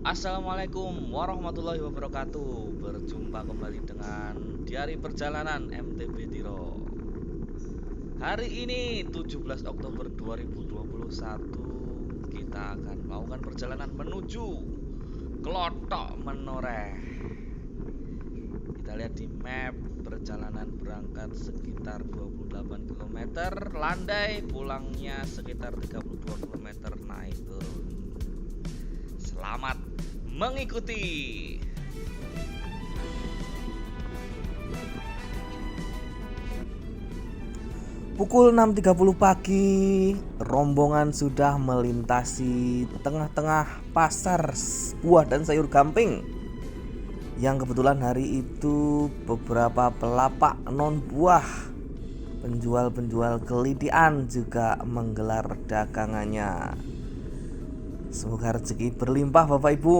Assalamualaikum warahmatullahi wabarakatuh. Berjumpa kembali dengan Diari Perjalanan MTB Tiro. Hari ini 17 Oktober 2021 kita akan melakukan perjalanan menuju Klothok Menoreh. Kita lihat di map, perjalanan berangkat sekitar 28 km, landai pulangnya sekitar 32 km naik turun. Selamat mengikuti. Pukul 6.30 pagi, rombongan sudah melintasi tengah-tengah pasar buah dan sayur gamping. Yang kebetulan hari itu beberapa pelapak non buah, penjual-penjual kelitian juga menggelar dagangannya. Semoga rezeki berlimpah Bapak Ibu.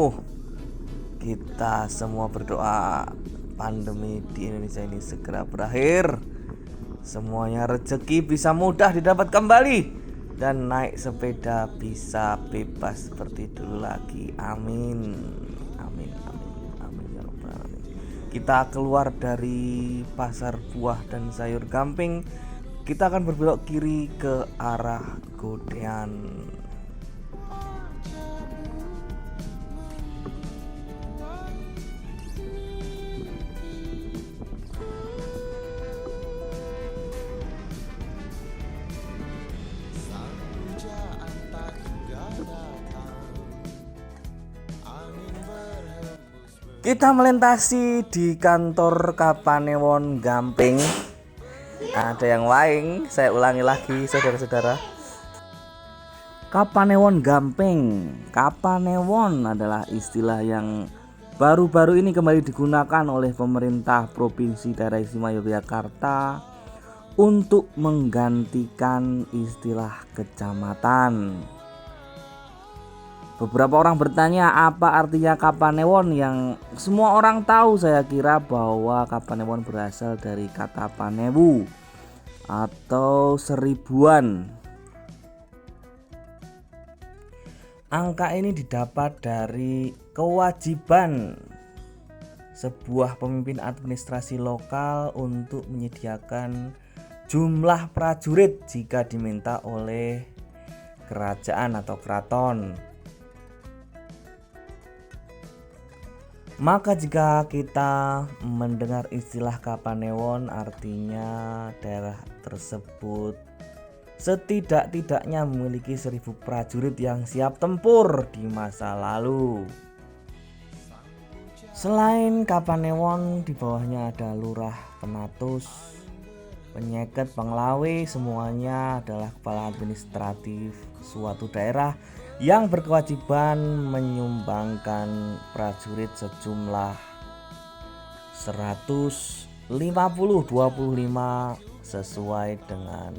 Kita semua berdoa pandemi di Indonesia ini segera berakhir. Semuanya rezeki bisa mudah didapat kembali dan naik sepeda bisa bebas seperti dulu lagi. Amin. Amin amin amin ya rabbal alamin. Kita keluar dari pasar buah dan sayur gamping. Kita akan berbelok kiri ke arah Godean. Kita melintasi di kantor Kapanewon Gamping. Ada yang lain, saya ulangi lagi saudara-saudara. Kapanewon Gamping. Kapanewon adalah istilah yang baru-baru ini kembali digunakan oleh pemerintah Provinsi Daerah Istimewa Yogyakarta untuk menggantikan istilah kecamatan. Beberapa orang bertanya apa artinya Kapanewon, yang semua orang tahu. Saya kira bahwa Kapanewon berasal dari kata panewu atau seribuan. Angka ini didapat dari kewajiban sebuah pemimpin administrasi lokal untuk menyediakan jumlah prajurit jika diminta oleh kerajaan atau keraton. Maka jika kita mendengar istilah Kapanewon, artinya daerah tersebut setidak-tidaknya memiliki 1000 prajurit yang siap tempur di masa lalu. Selain Kapanewon, di bawahnya ada Lurah, Penatus, Penyeket, Panglawe. Semuanya adalah kepala administratif suatu daerah yang berkewajiban menyumbangkan prajurit sejumlah 150-25 sesuai dengan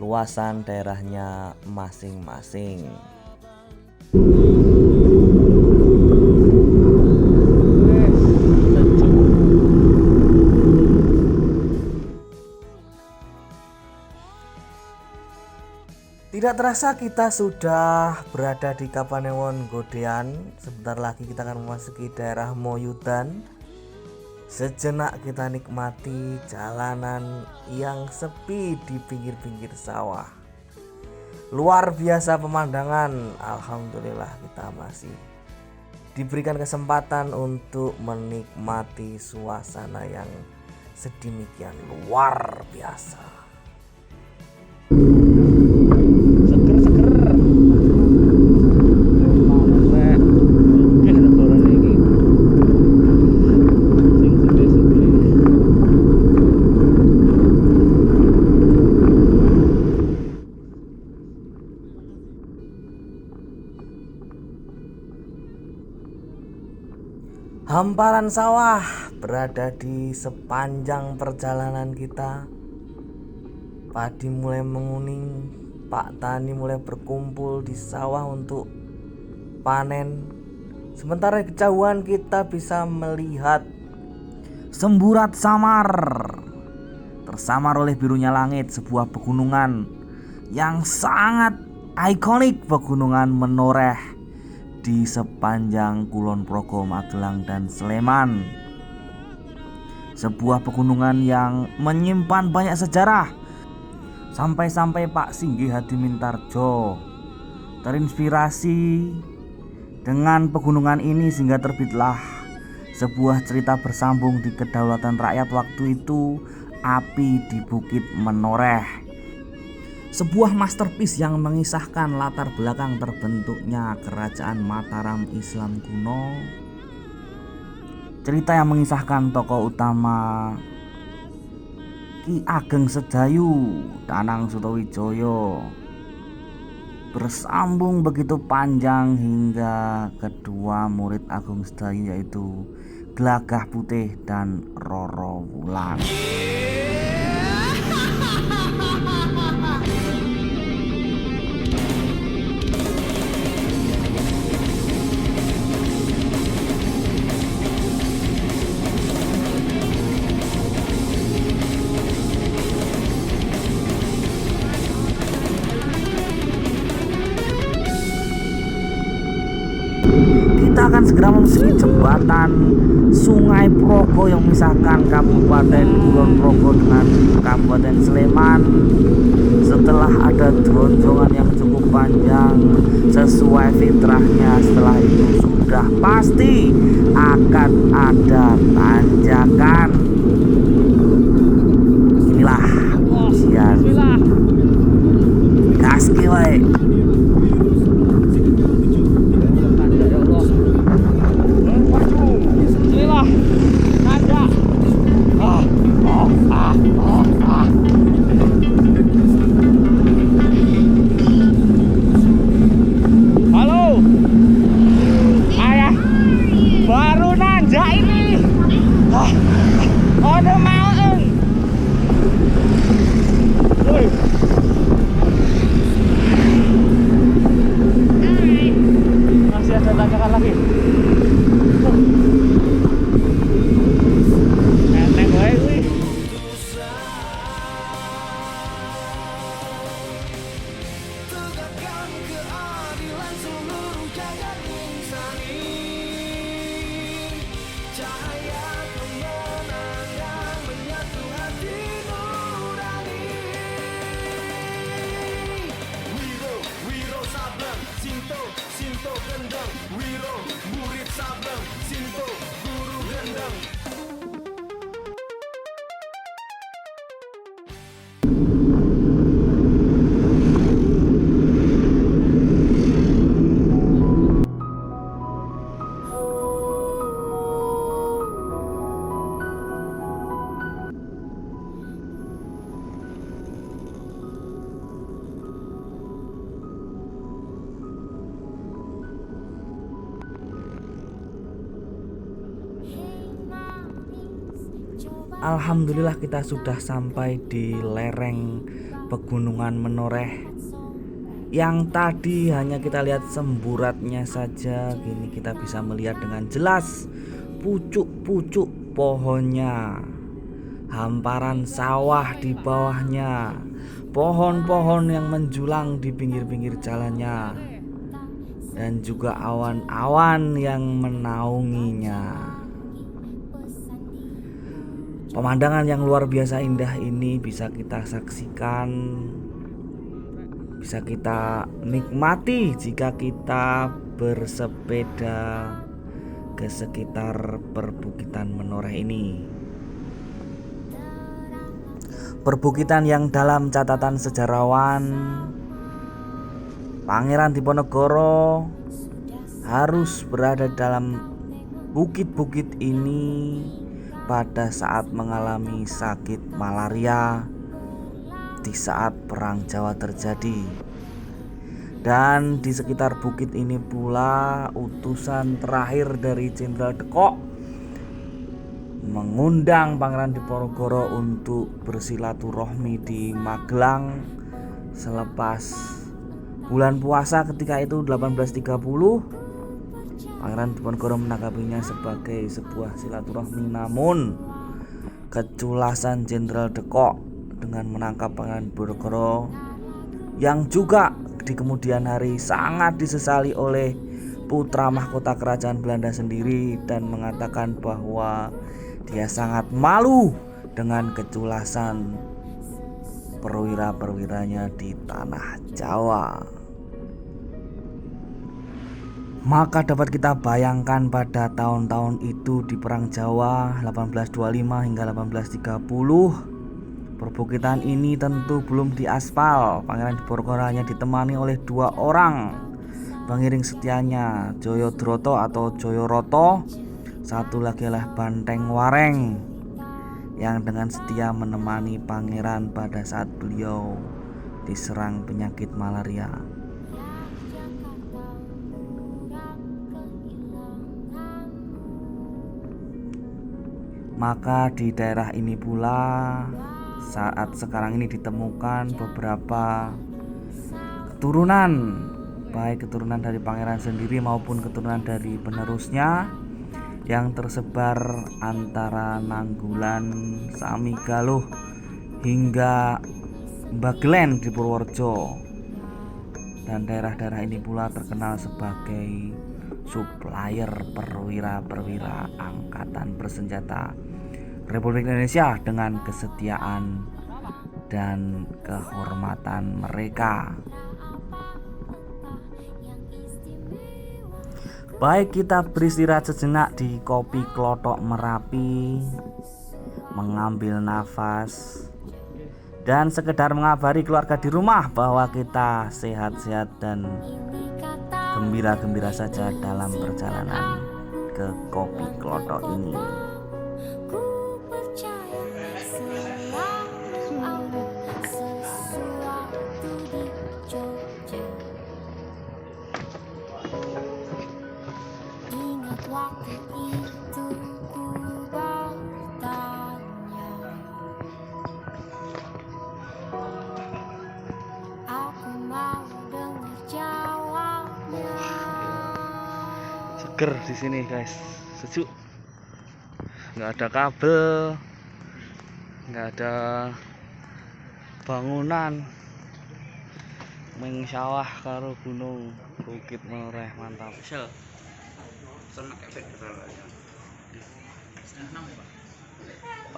luasan daerahnya masing-masing. Tidak terasa kita sudah berada di Kapanewon Godean. Sebentar lagi kita akan memasuki daerah Moyudan. Sejenak kita nikmati jalanan yang sepi di pinggir-pinggir sawah. Luar biasa pemandangan. Alhamdulillah kita masih diberikan kesempatan untuk menikmati suasana yang sedemikian luar biasa. Hamparan sawah berada di sepanjang perjalanan kita. Padi mulai menguning, Pak Tani mulai berkumpul di sawah untuk panen. Sementara di kejauhan kita bisa melihat semburat samar, tersamar oleh birunya langit, sebuah pegunungan yang sangat ikonik, Pegunungan Menoreh di sepanjang Kulon Progo, Magelang, dan Sleman. Sebuah pegunungan yang menyimpan banyak sejarah. Sampai-sampai Pak Singgih Hadimintarjo terinspirasi dengan pegunungan ini sehingga terbitlah sebuah cerita bersambung di kedaulatan rakyat waktu itu, Api di Bukit Menoreh. Sebuah masterpiece yang mengisahkan latar belakang terbentuknya Kerajaan Mataram Islam kuno. Cerita yang mengisahkan tokoh utama Ki Ageng Sedayu, Danang Sutawijaya, bersambung begitu panjang hingga kedua murid Agung Sedayu yaitu Glagah Putih dan Roro Wulan. Kita akan segera memasuki jembatan Sungai Progo yang memisahkan Kabupaten Kulon Progo dengan Kabupaten Sleman. Setelah ada dronjongan yang cukup panjang sesuai fitrahnya, setelah itu sudah pasti akan ada tanjakan. Inilah ujian. Gaske wae. Alhamdulillah kita sudah sampai di lereng Pegunungan Menoreh. Yang tadi hanya kita lihat semburatnya saja, kini kita bisa melihat dengan jelas pucuk-pucuk pohonnya, hamparan sawah di bawahnya, pohon-pohon yang menjulang di pinggir-pinggir jalannya, dan juga awan-awan yang menaunginya. Pemandangan yang luar biasa indah ini bisa kita saksikan, bisa kita nikmati jika kita bersepeda ke sekitar perbukitan Menoreh ini. Perbukitan yang dalam catatan sejarawan Pangeran Diponegoro harus berada dalam bukit-bukit ini pada saat mengalami sakit malaria di saat Perang Jawa terjadi. Dan di sekitar bukit ini pula utusan terakhir dari Jenderal de Kock mengundang Pangeran Diponegoro untuk bersilaturahmi di Magelang selepas bulan puasa ketika itu 1830. Pangeran Diponegoro menanggapinya sebagai sebuah silaturahmi, namun keculasan Jenderal de Kock dengan menangkap Pangeran Diponegoro yang juga di kemudian hari sangat disesali oleh putra mahkota kerajaan Belanda sendiri, dan mengatakan bahwa dia sangat malu dengan keculasan perwira-perwiranya di tanah Jawa. Maka dapat kita bayangkan pada tahun-tahun itu di Perang Jawa 1825 hingga 1830, perbukitan ini tentu belum diaspal. Pangeran Diponegoro hanya ditemani oleh 2 orang pengiring setianya, Joyodroto atau Joyoroto. Satu lagi adalah Banteng Wareng yang dengan setia menemani pangeran pada saat beliau diserang penyakit malaria. Maka di daerah ini pula saat sekarang ini ditemukan beberapa keturunan, baik keturunan dari pangeran sendiri maupun keturunan dari penerusnya, yang tersebar antara Nanggulan, Samigaluh hingga Bagelen di Purworejo. Dan daerah-daerah ini pula terkenal sebagai supplier perwira-perwira angkatan bersenjata Republik Indonesia dengan kesetiaan dan kehormatan mereka. Baik, kita beristirahat sejenak di Kopi Klothok Merapi, mengambil nafas, dan sekedar mengabari keluarga di rumah bahwa kita sehat-sehat dan gembira-gembira saja dalam perjalanan ke Kopi Klothok ini. Seger di sini guys, sejuk, nggak ada kabel, nggak ada bangunan, meng sawah karo gunung bukit mereh, mantap.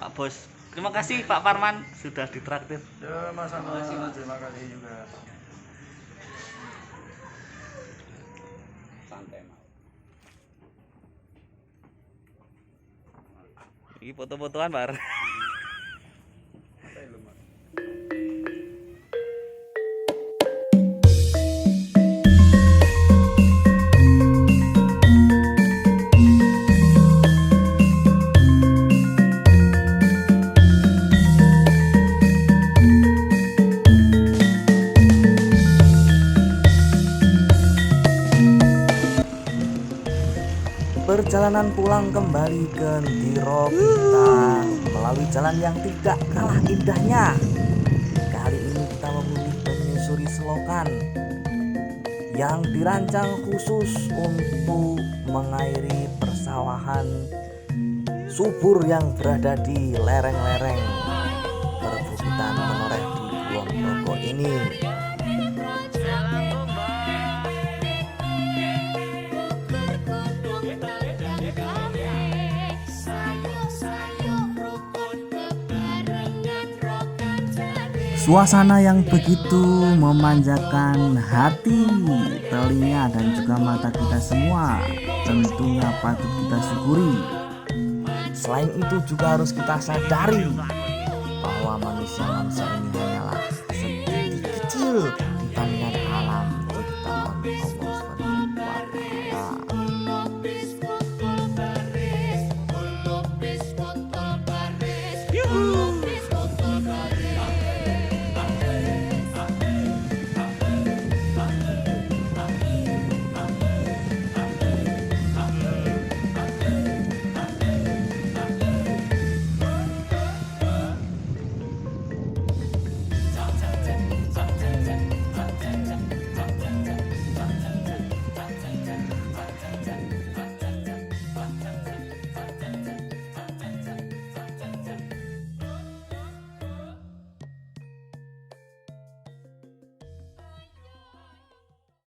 Pak Bos, terima kasih Pak Parman sudah ditraktir. Ya, sama-sama. Terima kasih juga. Santai. Ini foto-fotoan bar. Perjalanan pulang kembali ke Ndiro kita melalui jalan yang tidak kalah indahnya. Kali ini kita memilih menyusuri selokan yang dirancang khusus untuk mengairi persawahan subur yang berada di lereng-lereng perbukitan menoreh di Kulon Progo ini. Suasana yang begitu memanjakan hati, telinga, dan juga mata kita semua tentunya patut kita syukuri. Selain itu juga harus kita sadari bahwa manusia-manusia ini hanyalah sedikit kecil dibandingkan alam ciptaan Allah Subhanahu wa Ta'ala.